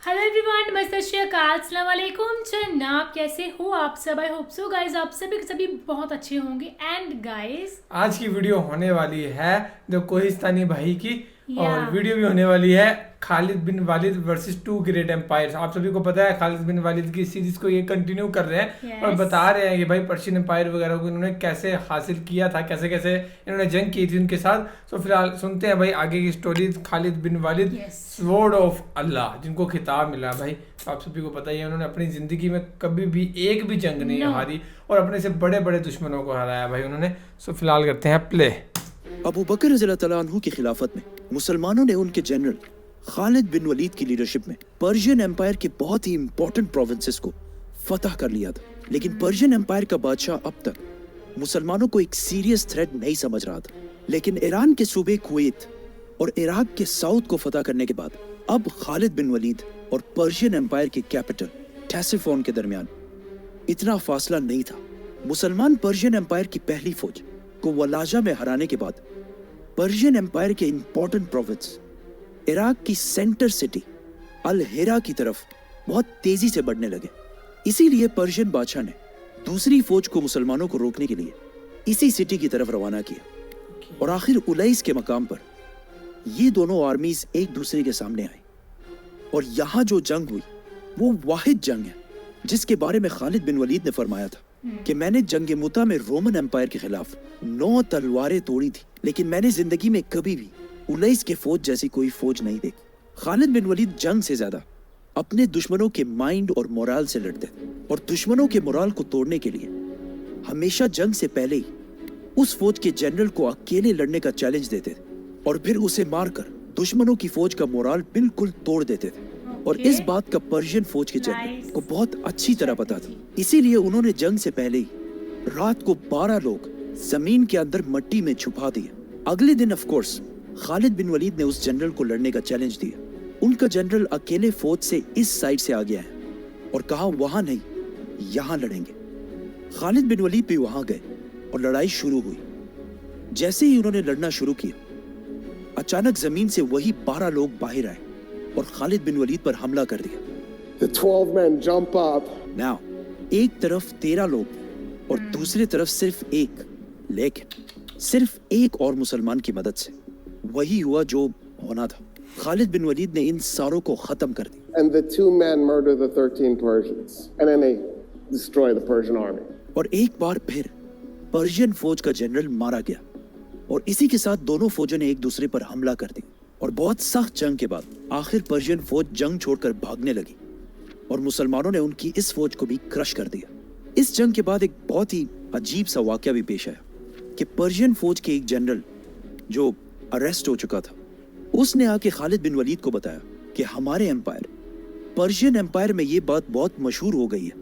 Hello everyone, नमस्ते, श्री अकाल, अस्सलाम वालेकुम। जनाब कैसे हो आप सब? आई होप सो गाइस आप सभी बहुत अच्छे होंगे। एंड गाइस आज की वीडियो होने वाली है जो कोहिस्तानी भाई की, या और वीडियो भी होने वाली है खालिद बिन वालिद वर्सेस टू ग्रेट एम्पायर्स। आप सभी को पता है खालिद बिन वालिद की सीरीज को ये कंटिन्यू कर रहे हैं Yes. और बता रहे हैं कि भाई पर्शियन एम्पायर वगैरह को इन्होंने कैसे हासिल किया था, कैसे कैसे इन्होंने जंग की थी उनके साथ। तो फिलहाल सुनते हैं भाई आगे की स्टोरी। खालिद बिन वालिद Yes. स्वॉर्ड ऑफ अल्लाह जिनको खिताब मिला भाई, तो आप सभी को पता ही है उन्होंने अपनी जिंदगी में कभी भी एक भी जंग नहीं हारी और अपने से बड़े बड़े दुश्मनों को हराया भाई उन्होंने। सो फिलहाल करते हैं प्ले। अबू बकर रज़ियल्लाहु तआला अन्हु की खिलाफत में मुसलमानों ने उनके जनरल खालिद बिन वलीद की लीडरशिप में पर्शियन एम्पायर के बहुत ही इंपॉर्टेंट प्रोविंसेस को फतह कर लिया था। लेकिन पर्शियन एम्पायर का बादशाह अब तक मुसलमानों को एक सीरियस थ्रेट नहीं समझ रहा था। लेकिन ईरान के सूबे कुवैत और इराक के साउथ को फतह करने के बाद अब खालिद बिन वलीद और पर्शियन एम्पायर के कैपिटल टेसिफोन के दरमियान इतना फासला नहीं था। मुसलमान पर्शियन एम्पायर की पहली फौज को वलाजा में हराने के बाद पर्शियन एम्पायर के इंपॉर्टेंट प्रोविंस इराक की सेंटर सिटी अल हिरा की तरफ बहुत तेजी से बढ़ने लगे। इसीलिए पर्शियन बादशाह ने दूसरी फौज को मुसलमानों को रोकने के लिए इसी सिटी की तरफ रवाना किया और आखिर उलैस के मकाम पर ये दोनों आर्मीज एक दूसरे के सामने आई। और यहाँ जो जंग हुई वो वाहिद जंग है जिसके बारे में खालिद बिन वलीद ने फरमाया था कि मैंने जंग मुता में रोमन एम्पायर के खिलाफ 9 तलवारें तोड़ी थी, लेकिन मैंने जिंदगी में कभी भी उलैस के फौज जैसी कोई फौज नहीं देखी। खालिद बिन वलीद जंग से ज्यादा अपने दुश्मनों के माइंड और मोराल से लड़ते थे और दुश्मनों के मोराल को तोड़ने के लिए हमेशा जंग से पहले ही उस फौज के जनरल को अकेले लड़ने का चैलेंज देते थे और फिर उसे मारकर दुश्मनों की फौज का मोराल बिल्कुल तोड़ देते थे। और इस बात का पर्शियन फौज के जनरल को बहुत अच्छी तरह पता था। इसीलिए उन्होंने जंग से पहले ही रात को 12 लोग जमीन के अंदर मट्टी में छुपा दिए। अगले दिन ऑफ कोर्स खालिद बिन वलीद ने उस जनरल को लड़ने का चैलेंज दिया। उनका जनरल अकेले फौज से इस साइड से आ गया है और कहा वहां नहीं यहां लड़ेंगे। खालिद बिन वलीद भी वहां गए और लड़ाई शुरू हुई। जैसे ही उन्होंने लड़ना शुरू किया अचानक जमीन से वही 12 लोग बाहर आए और खालिद बिन वलीद पर हमला कर दिया। The 12 men jump up. Now, एक तरफ 13 लोग और दूसरी तरफ सिर्फ एक, लेकिन सिर्फ एक और मुसलमान की मदद से वही हुआ जो होना था। खालिद बिन वलीद ने इन सारों को खत्म कर दिया। And the 2 men murder the 13 Persians. And then they destroy the Persian army. और एक बार फिर पर्शियन फौज का जनरल मारा गया और इसी के साथ दोनों फौजों ने एक दूसरे पर हमला कर दिया। और बहुत सख्त जंग के बाद आखिर पर्शियन फौज जंग छोड़कर भागने लगी और मुसलमानों ने उनकी इस फौज को भी क्रश कर दिया। इस जंग के बाद एक बहुत ही अजीब सा वाकया भी पेश आया कि पर्शियन फौज के एक जनरल जो अरेस्ट हो चुका था उसने आके खालिद बिन वलीद को बताया कि हमारे एम्पायर पर्शियन एम्पायर में ये बात बहुत मशहूर हो गई है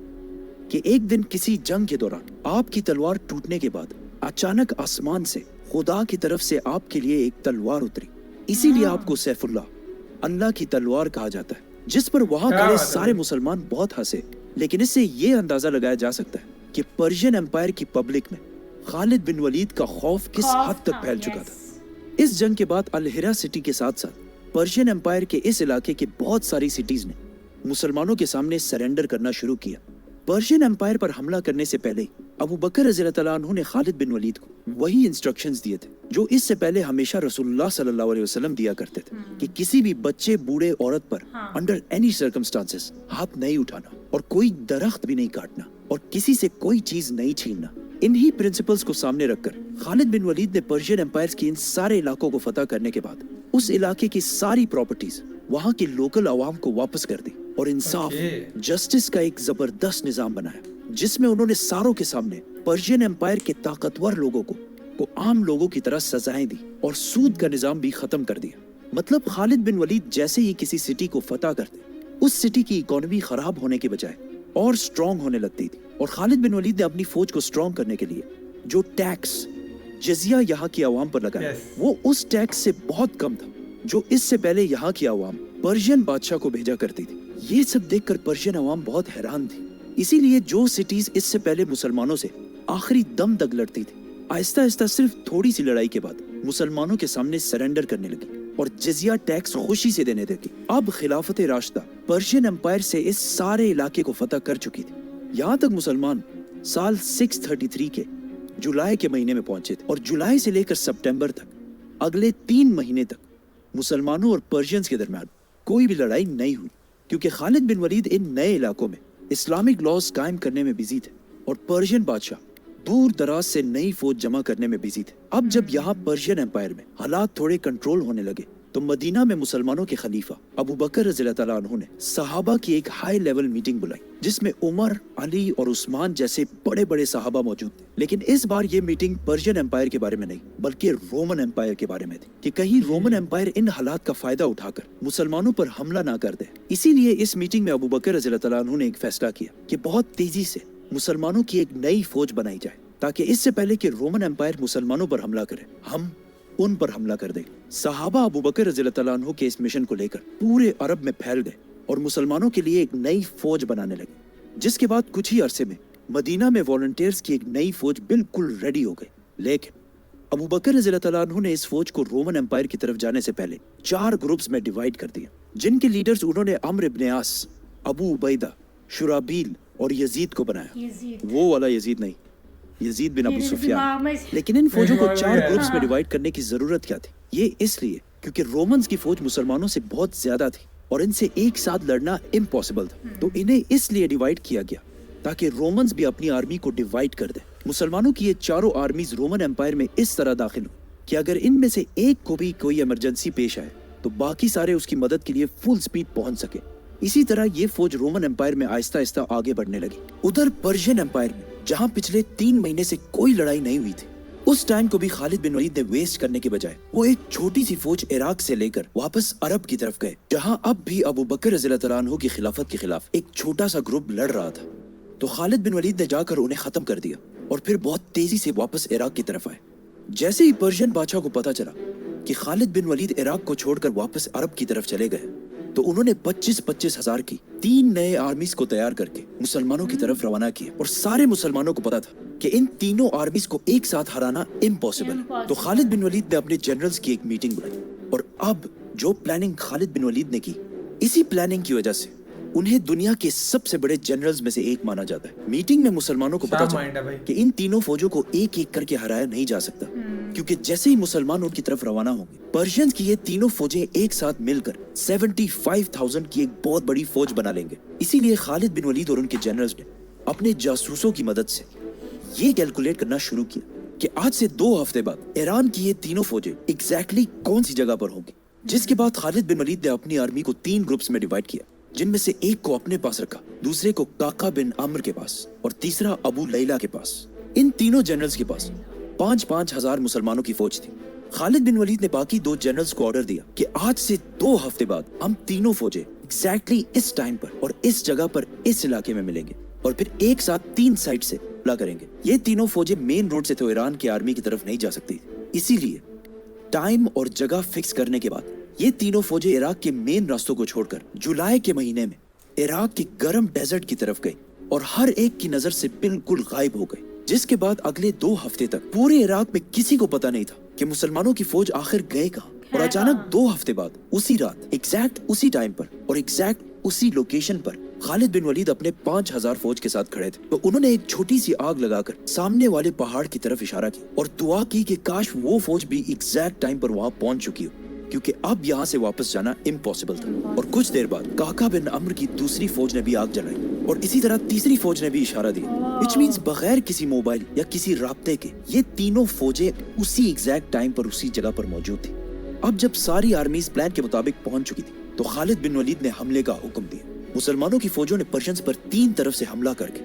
कि एक दिन किसी जंग के दौरान आपकी तलवार टूटने के बाद अचानक आसमान से खुदा की तरफ से आपके लिए एक तलवार उतरी। इसीलिए आपको सैफुल्लाह अल्लाह की तलवार कहा जाता है, जिस पर वहां खड़े सारे मुसलमान बहुत हंसे। लेकिन इससे ये अंदाजा लगाया जा सकता है कि पर्शियन एम्पायर की पब्लिक में खालिद बिन वलीद का खौफ किस हद तक फैल चुका था। इस जंग के बाद अल हिरा सिटी के साथ साथ पर्शियन एम्पायर के इस इलाके के बहुत सारी सिटीज ने मुसलमानों के सामने सरेंडर करना शुरू किया। पर्शियन एम्पायर पर हमला करने से पहले अबू बकर रज़ियल्लाहु तआला अन्हु ने खालिद बिन वलीद को वही इंस्ट्रक्शंस दिए थे जो इससे पहले हमेशा रसूलुल्लाह सल्लल्लाहु अलैहि वसल्लम दिया करते थे कि किसी भी बच्चे बूढ़े औरत पर अंडर एनी सर्कमस्टांसेस हाथ नहीं उठाना और कोई दरख्त भी नहीं काटना और किसी से कोई चीज नहीं छीनना। इन्हीं प्रिंसिपल्स को सामने रखकर खालिद बिन वलीद ने पर्शियन एम्पायर के इन सारे इलाकों को फतह करने के बाद उस इलाके की सारी प्रॉपर्टीज वहां के लोकल अवाम को वापस कर दी और इंसाफ जस्टिस का एक जबरदस्त निजाम बनाया जिसमें उन्होंने सारों के सामने पर्शियन एम्पायर के ताकतवर लोगों को आम लोगों की तरह सजाएं दी और सूद का निजाम भी खत्म कर दिया। मतलब खालिद बिन वलीद जैसे ही किसी सिटी को फतह करते उस सिटी की इकोनॉमी खराब होने के बजाय और स्ट्रॉन्ग होने लगती थी। और खालिद बिन वलीद ने अपनी फौज को स्ट्रॉन्ग करने के लिए जो टैक्स जजिया यहाँ की आवाम पर लगाया वो उस टैक्स से बहुत कम था जो इससे पहले यहाँ की आवाम पर्शियन बादशाह को भेजा करती थी। ये सब देखकर पर्शियन आवाम बहुत हैरान थी। इसीलिए जो सिटीज इससे पहले मुसलमानों से आखिरी दम तक लड़ती थी आहिस्ता आहिस्ता सिर्फ थोड़ी सी लड़ाई के बाद मुसलमानों के सामने सरेंडर करने लगी और जजिया टैक्स खुशी से देने लगी। अब खिलाफत राशिदा पर्शियन एम्पायर से इस सारे इलाके को फतह कर चुकी थी। यहाँ तक मुसलमान साल 633 के जुलाई के महीने में पहुंचे थे और जुलाई से लेकर सितंबर तक अगले 3 महीने तक मुसलमानों और पर्शियंस के दरमियान कोई भी लड़ाई नहीं हुई, क्योंकि खालिद बिन वलीद इन नए इलाकों में इस्लामिक लॉज कायम करने में बिजी थे और पर्शियन बादशाह दूर दराज से नई फौज जमा करने में बिजी थे। अब जब यहाँ पर्शियन एम्पायर में हालात थोड़े कंट्रोल होने लगे तो मदीना में मुसलमानों के खलीफा अबू बकर रज़ियल्लाहु तआला अन्हु ने सहाबा की एक हाई लेवल मीटिंग बुलाई, जिसमें उमर, अली और उस्मान जैसे बड़े बड़े सहाबा मौजूद थे। लेकिन इस बार ये मीटिंग पर्शियन एम्पायर के बारे में नहीं बल्कि रोमन एम्पायर के बारे में थी, कि कहीं रोमन एम्पायर इन हालात का फायदा उठाकर मुसलमानों पर हमला ना कर दे। इसीलिए इस मीटिंग में अबू बकर रज़ियल्लाहु तआला अन्हु ने एक फैसला किया कि बहुत तेजी से मुसलमानों की एक नई फौज बनाई जाए, ताकि इससे पहले कि रोमन एम्पायर मुसलमानों पर हमला करे हम उन पर हमला कर दे। सहाबा अबू बकर रज़ियल्लाहु तआला अन्हु के इस मिशन को लेकर पूरे अरब में फैल गए और मुसलमानों के लिए एक नई फौज बनाने लगे, जिसके बाद कुछ ही अरसे में मदीना में वॉलंटियर्स की एक नई फौज बिल्कुल रेडी हो गई। लेकिन अबू बकर रज़ियल्लाहु तआला अन्हु ने इस फौज को रोमन एम्पायर की तरफ जाने से पहले 4 ग्रुप्स में डिवाइड कर दिया, जिनके लीडर्स उन्होंने अम्र इब्न आस, अबू उबैदा, शुराबील और यजीद को बनाया। वो वाला यजीद नहीं, यजीद बिन अबू सुफियान। लेकिन इन फौजों को 4 ग्रुप्स में डिवाइड करने की जरूरत क्या थी? ये इसलिए क्योंकि रोमन्स की फौज मुसलमानों से बहुत ज्यादा थी और इनसे एक साथ लड़ना इम्पॉसिबल था। तो इन्हें इसलिए डिवाइड किया गया ताकि रोमन्स भी अपनी आर्मी को डिवाइड कर दे। मुसलमानों की ये चारों आर्मीज रोमन एम्पायर में इस तरह दाखिल हो कि अगर इनमें से एक को भी कोई इमरजेंसी पेश आए तो बाकी सारे उसकी मदद के लिए फुल स्पीड पहुंच सके। इसी तरह ये फौज रोमन एम्पायर में आहिस्ता आहिस्ता आगे बढ़ने लगी। उधर पर्शियन एम्पायर में जहां पिछले 3 महीने से कोई लड़ाई नहीं हुई थी, उस टाइम को भी खालिद बिन वलीद ने वेस्ट करने के बजाय वो एक छोटी सी फौज इराक से लेकर वापस अरब की तरफ गए, जहां अब भी अबू बकर रज़ियल्लाहु तआला अन्हु की खिलाफत के खिलाफ एक छोटा सा ग्रुप लड़ रहा था। तो खालिद बिन वलीद ने जाकर उन्हें खत्म कर दिया और फिर बहुत तेजी से वापस इराक की तरफ आए। जैसे ही पर्शियन बादशाह को पता चला कि खालिद बिन वलीद इराक को छोड़कर वापस अरब की तरफ चले गए, तो उन्होंने 25-25 हजार की 3 नए आर्मीज को तैयार करके मुसलमानों की तरफ रवाना किए। और सारे मुसलमानों को पता था कि इन तीनों आर्मीज को एक साथ हराना इम्पॉसिबल है। तो खालिद बिन वलीद ने अपने जनरल्स की एक मीटिंग बुलाई और अब जो प्लानिंग खालिद बिन वलीद ने की, इसी प्लानिंग की वजह से उन्हें दुनिया के सबसे बड़े जनरल्स में से एक माना जाता है। मीटिंग में मुसलमानों को पता चला कि इन तीनों फौजों को एक एक करके हराया नहीं जा सकता, क्योंकि जैसे ही मुसलमान उनकी तरफ रवाना होंगे, पर्शियंस की ये तीनों फौजें एक साथ मिलकर 75,000 की एक बहुत बड़ी फौज बना लेंगे। इसीलिए खालिद बिन वलीद और उनके जनरल्स ने अपने जासूसों की मदद से ये कैलकुलेट करना शुरू किया कि आज से 2 हफ्ते बाद ईरान की ये तीनों फौजें एग्जैक्टली कौन सी जगह पर होंगी। जिसके बाद खालिद बिन वलीद ने अपनी आर्मी को 3 ग्रुप्स में डिवाइड किया, जिनमें से एक को अपने पास रखा, दूसरे को काका बिन अम्र के पास और तीसरा अबू लैला के पास। इन तीनों जनरल्स के पास 5-5 हजार मुसलमानों की फौज थी। खालिद बिन वलीद ने बाकी 2 जनरल्स को ऑर्डर दिया कि आज से 2 हफ्ते बाद हम तीनों फौजें एग्जैक्टली इस टाइम पर और इस जगह पर इस इलाके में मिलेंगे और फिर एक साथ 3 साइड से हमला करेंगे। ये तीनों फौजें मेन रोड से तो ईरान की आर्मी की तरफ नहीं जा सकती, इसीलिए टाइम और जगह फिक्स करने के बाद ये तीनों फौजें इराक के मेन रास्तों को छोड़कर जुलाई के महीने में इराक की गर्म डेजर्ट की तरफ गई और हर एक की नजर से बिल्कुल गायब हो गई। जिसके बाद अगले 2 हफ्ते तक पूरे इराक में किसी को पता नहीं था कि मुसलमानों की फौज आखिर गए कहाँ। और अचानक 2 हफ्ते बाद उसी रात एग्जैक्ट उसी टाइम पर और एग्जैक्ट उसी लोकेशन पर खालिद बिन वलीद अपने 5,000 फौज के साथ खड़े थे। तो उन्होंने एक छोटी सी आग लगाकर सामने वाले पहाड़ की तरफ इशारा किया और दुआ की कि काश वो फौज भी एग्जैक्ट टाइम पर वहां पहुंच चुकी हो, क्योंकि अब यहाँ से वापस जाना इम्पॉसिबल था। और कुछ देर बाद काका बिन अम्र की दूसरी फौज ने भी आग जलाई और इसी तरह तीसरी फौज ने भी इशारा दिया, which means बगैर किसी मोबाइल या किसी राब्ते के ये तीनों फौजें उसी एग्जैक्ट टाइम पर उसी जगह पर मौजूद थी। अब जब सारी आर्मीज प्लान के मुताबिक पहुंच चुकी थी, तो खालिद बिन वलीद ने हमले का हुक्म दिया। मुसलमानों की फौजों ने पर्शियंस पर 3 तरफ से हमला करके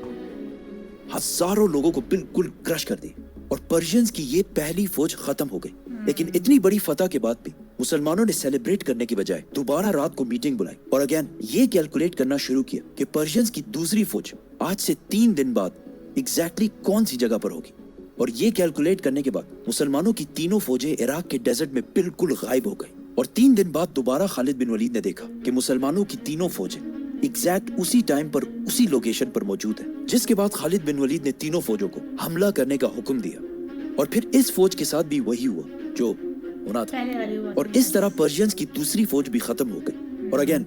हजारों लोगों को बिल्कुल क्रश कर दी और पर्शियंस की ये पहली फौज खत्म हो गई। लेकिन इतनी बड़ी फतह के बाद भी मुसलमानों ने सेलिब्रेट करने की बजाय दोबारा रात को मीटिंग बुलाई और अगेन ये कैलकुलेट करना शुरू किया कि पर्शियंस की दूसरी फौज आज से 3 दिन बाद एग्जैक्टली कौन सी जगह पर होगी। और ये कैलकुलेट करने के बाद मुसलमानों की तीनों फौजें इराक के डेजर्ट में बिल्कुल गायब हो गई। और 3 दिन बाद दोबारा खालिद बिन वलीद ने देखा कि मुसलमानों की तीनों फौजें एग्जैक्ट उसी टाइम पर उसी लोकेशन पर मौजूद है। जिसके बाद खालिद बिन वलीद ने तीनों फौजों को हमला करने का हुक्म दिया और फिर इस फौज के साथ भी वही हुआ जो होना था। और इस तरह पर्शियंस की दूसरी फौज भी खत्म हो गई और अगेन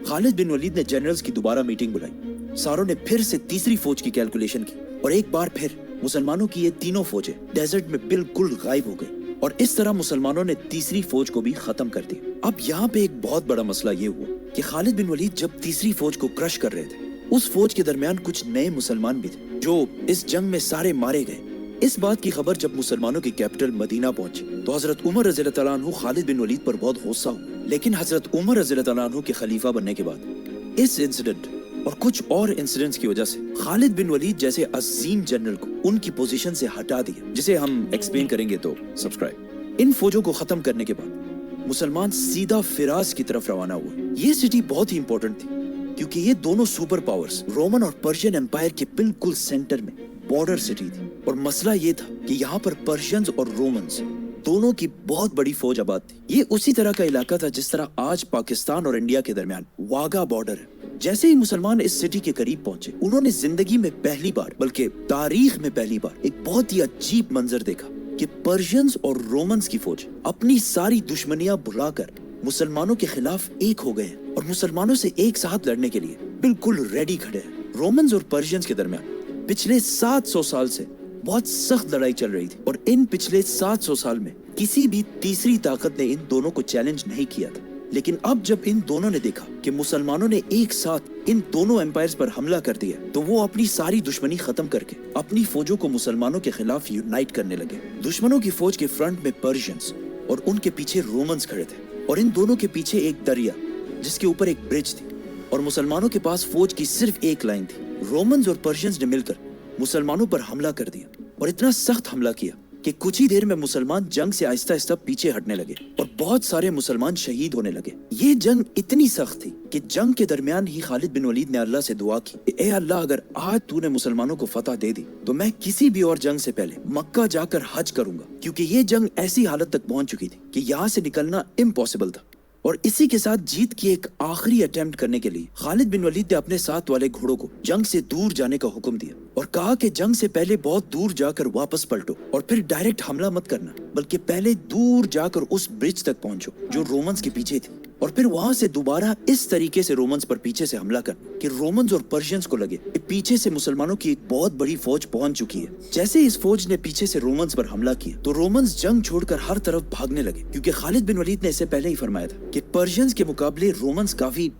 खालिद बिन वलीद ने जनरल्स की दोबारा मीटिंग बुलाई। सारों ने फिर से तीसरी फौज की कैलकुलेशन की और एक बार फिर मुसलमानों की ये तीनों फौजें डेजर्ट में बिल्कुल गायब हो गई और इस तरह मुसलमानों ने तीसरी फौज को भी खत्म कर दिया। अब यहाँ पे एक बहुत बड़ा मसला ये हुआ कि खालिद बिन वलीद जब तीसरी फौज को क्रश कर रहे थे, उस फौज के दरमियान कुछ नए मुसलमान भी थे जो इस जंग में सारे मारे गए। इस बात की खबर जब मुसलमानों की कैपिटल मदीना पहुंची तो हजरत उमर रज़ी अल्लाह तआला अन्हु खालिद बिन वलीद पर बहुत गुस्सा हुआ। लेकिन हजरत उमर रज़ी अल्लाह तआला अन्हु के खलीफा बनने के बाद इस इंसिडेंट और कुछ और इंसिडेंट्स की वजह से खालिद बिन वलीद जैसे अजीम जनरल को उनकी पोजीशन से हटा दिया, जिसे हम एक्सप्लेन करेंगे तो सब्सक्राइब। इन फौजों को खत्म करने के बाद मुसलमान सीधा फिराज की तरफ रवाना हुए। ये सिटी बहुत ही इंपॉर्टेंट थी क्योंकि ये दोनों सुपर पावर्स रोमन और पर्शियन एम्पायर के बिल्कुल सेंटर में बॉर्डर सिटी थी और मसला ये था कि यहाँ पर पर्शियंस और रोमन्स दोनों की बहुत बड़ी फौज आबाद थी। ये उसी तरह का इलाका था जिस तरह आज पाकिस्तान और इंडिया के दरमियान वाघा बॉर्डर है। जैसे ही मुसलमान इस सिटी के करीब पहुंचे, उन्होंने जिंदगी में पहली बार बल्कि तारीख में पहली बार एक बहुत ही अजीब मंजर देखा कि पर्शियंस और रोमन्स की फौज अपनी सारी दुश्मनियां भुलाकर मुसलमानों के खिलाफ एक हो गए और मुसलमानों से एक साथ लड़ने के लिए बिल्कुल रेडी खड़े हैं। रोमन्स और पर्शियंस के दरमियान पिछले 700 साल से बहुत सख्त लड़ाई चल रही थी और इन पिछले 700 साल में किसी भी तीसरी ताकत ने इन दोनों को चैलेंज नहीं किया था। लेकिन अब जब इन दोनों ने देखा कि मुसलमानों ने एक साथ इन दोनों एम्पायर्स पर हमला कर दिया, तो वो अपनी सारी दुश्मनी खत्म करके अपनी फौजों को मुसलमानों के खिलाफ यूनाइट करने लगे। दुश्मनों की फौज के फ्रंट में पर्शियंस और उनके पीछे रोमन्स खड़े थे और इन दोनों के पीछे एक दरिया जिसके ऊपर एक ब्रिज थी और मुसलमानों के पास फौज की सिर्फ एक लाइन थी। रोमन्स और पर्शियंस ने मिलकर मुसलमानों पर हमला कर दिया और इतना सख्त हमला किया कि कुछ ही देर में मुसलमान जंग से आहिस्ता आहिस्ता पीछे हटने लगे और बहुत सारे मुसलमान शहीद होने लगे। ये जंग इतनी सख्त थी कि जंग के दरमियान ही खालिद बिन वलीद ने अल्लाह से दुआ की, ए अल्लाह, अगर आज तूने मुसलमानों को फतह दे दी तो मैं किसी भी और जंग से पहले मक्का जाकर हज करूंगा, क्योंकि ये जंग ऐसी हालत तक पहुंच चुकी थी कि यहाँ से निकलना इम्पॉसिबल था। और इसी के साथ जीत की एक आखिरी अटेम्प्ट करने के लिए खालिद बिन वलीद ने अपने साथ वाले घोड़ों को जंग से दूर जाने का हुक्म दिया और कहा कि जंग से पहले बहुत दूर जाकर वापस पलटो और फिर डायरेक्ट हमला मत करना, बल्कि पहले दूर जाकर उस ब्रिज तक पहुंचो जो रोमन्स के पीछे थी और फिर वहां से दोबारा इस तरीके से रोमन्स पर पीछे से हमला करना कि रोमन्स और पर्शियंस को लगे कि पीछे से मुसलमानों की एक बहुत बड़ी फौज पहुंच चुकी है। जैसे इस फौज ने पीछे से रोमन्स पर हमला किया तो रोमन्स जंग छोड़कर हर तरफ भागने लगे, क्योंकि खालिद बिन वलीद ने इससे पहले ही फरमाया था कि पर्शियंस के मुकाबले रोमन्स काफी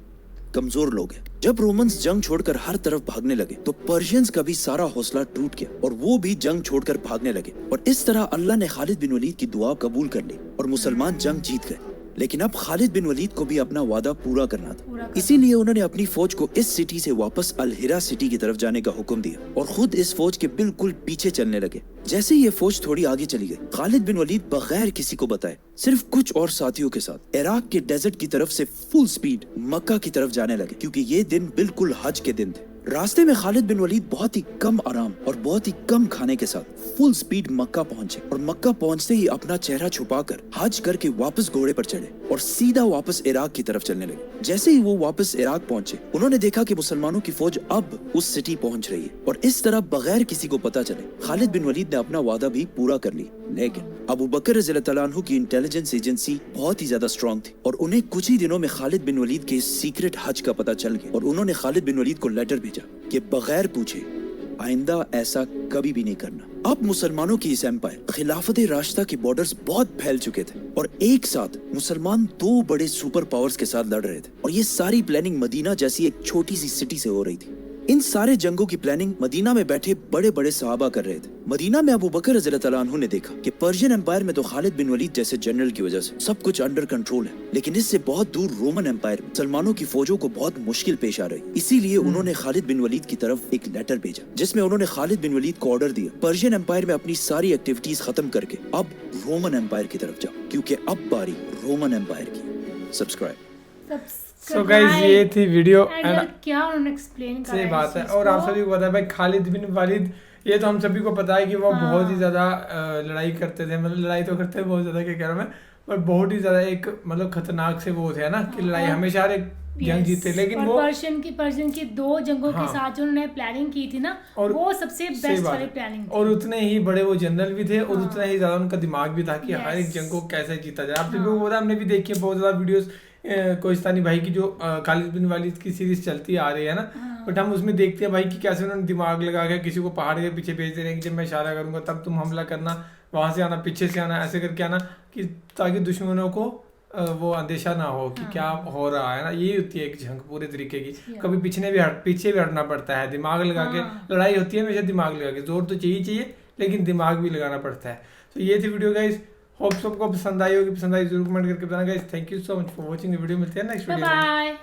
कमजोर लोग हैं। जब रोमन्स जंग छोड़कर हर तरफ भागने लगे तो पर्शियंस का भी सारा हौसला टूट गया और वो भी जंग छोड़कर भागने लगे और इस तरह अल्लाह ने खालिद बिन वलीद की दुआ कबूल कर ली और मुसलमान जंग जीत गए। लेकिन अब खालिद बिन वलीद को भी अपना वादा पूरा करना था, इसीलिए उन्होंने अपनी फौज को इस सिटी से वापस अल हिरा सिटी की तरफ जाने का हुक्म दिया और खुद इस फौज के बिल्कुल पीछे चलने लगे। जैसे ही ये फौज थोड़ी आगे चली गई, खालिद बिन वलीद बगैर किसी को बताए सिर्फ कुछ और साथियों के साथ इराक के डेजर्ट की तरफ से फुल स्पीड मक्का की तरफ जाने लगे, क्योंकि ये दिन बिल्कुल हज के दिन थे। रास्ते में खालिद बिन वलीद बहुत ही कम आराम और बहुत ही कम खाने के साथ फुल स्पीड मक्का पहुंचे और मक्का पहुंचते ही अपना चेहरा छुपाकर हज करके वापस घोड़े पर चढ़े और सीधा वापस इराक की तरफ चलने लगे। जैसे ही वो वापस इराक पहुंचे, उन्होंने देखा कि मुसलमानों की फौज अब उस सिटी पहुंच रही है और इस तरह बगैर किसी को पता चले खालिद बिन वलीद ने अपना वादा भी पूरा कर लिया। लेकिन अबू बकर रज़ी अल्लाह तआला अन्हु की इंटेलिजेंस एजेंसी बहुत ही ज्यादा स्ट्रांग थी और उन्हें कुछ ही दिनों में खालिद बिन वलीद के सीक्रेट हज का पता चल गया और उन्होंने खालिद बिन वलीद को लेटर भेजा कि बगैर पूछे आइंदा ऐसा कभी भी नहीं करना। अब मुसलमानों की इस एम्पायर खिलाफत राशिदा के बॉर्डर्स बहुत फैल चुके थे और एक साथ मुसलमान दो बड़े सुपर पावर्स के साथ लड़ रहे थे और ये सारी प्लानिंग मदीना जैसी एक छोटी सी सिटी से हो रही थी। इन सारे जंगों की प्लानिंग मदीना में बैठे बड़े बड़े सहाबा कर रहे थे। मदीना में अबू बकर रज़ी अल्लाह अन्हु ने देखा कि पर्शियन एम्पायर में तो खालिद बिन वलीद जैसे जनरल की वजह से सब कुछ अंडर कंट्रोल है, लेकिन इससे बहुत दूर रोमन एम्पायर में मुसलमानों की फौजों को बहुत मुश्किल पेश आ रही। इसीलिए उन्होंने खालिद बिन वलीद की तरफ एक लेटर भेजा जिसमें उन्होंने खालिद बिन वलीद को ऑर्डर दिया पर्शियन एम्पायर में अपनी सारी एक्टिविटीज खत्म करके अब रोमन एम्पायर की तरफ जाओ, क्योंकि अब बारी रोमन एम्पायर की। सब्सक्राइब। सो गाइस, ये थी वीडियो एंड क्या उन्होंने एक्सप्लेन करा। सही बात है। और आप सभी को पता है भाई, खालिद बिन वलीद, ये तो हम सभी को पता है कि वो बहुत ही ज्यादा लड़ाई करते थे, मतलब लड़ाई तो करते थे बहुत ज्यादा, क्या कह रहा हूं मैं, पर बहुत ही ज्यादा एक मतलब खतरनाक से वो थे ना कि लड़ाई हमेशा हर एक जंग जीते। लेकिन वो पर्शियन की दो जंगों के साथ जो उन्होंने प्लानिंग की थी ना, और वो सबसे बेस्ट वाली प्लानिंग थी। और उतने ही बड़े वो जनरल भी थे और उतना ही ज्यादा उनका दिमाग भी था कि हर एक जंग को कैसे जीता जाए। आप सभी को पता, हमने भी देखी है बहुत ज्यादा वीडियोस कोहिस्तानी भाई की जो खालिद बिन वलीद की सीरीज चलती आ रही है ना, बट हम उसमें देखते हैं भाई कि कैसे उन्होंने दिमाग लगा के किसी को पहाड़ के पीछे भेज दे रहे हैं कि जब मैं इशारा करूंगा तब तुम हमला करना, वहां से आना, पीछे से आना, ऐसे करके आना, कि ताकि दुश्मनों को वो अंदेशा ना हो कि क्या हो रहा है ना। ये होती है एक जंग पूरे तरीके की। कभी पीछे भी हटना पड़ता है, दिमाग लगा के लड़ाई होती है हमेशा दिमाग लगा के। जोर तो चाहिए लेकिन दिमाग भी लगाना पड़ता है। तो ये थी वीडियो गाइस, होप सबको पसंद आई होगी। पसंद आई जरूर कमेंट करके बताना guys. Thank you so much for watching the video. मिलते हैं नेक्स्ट वीडियो में। बाय।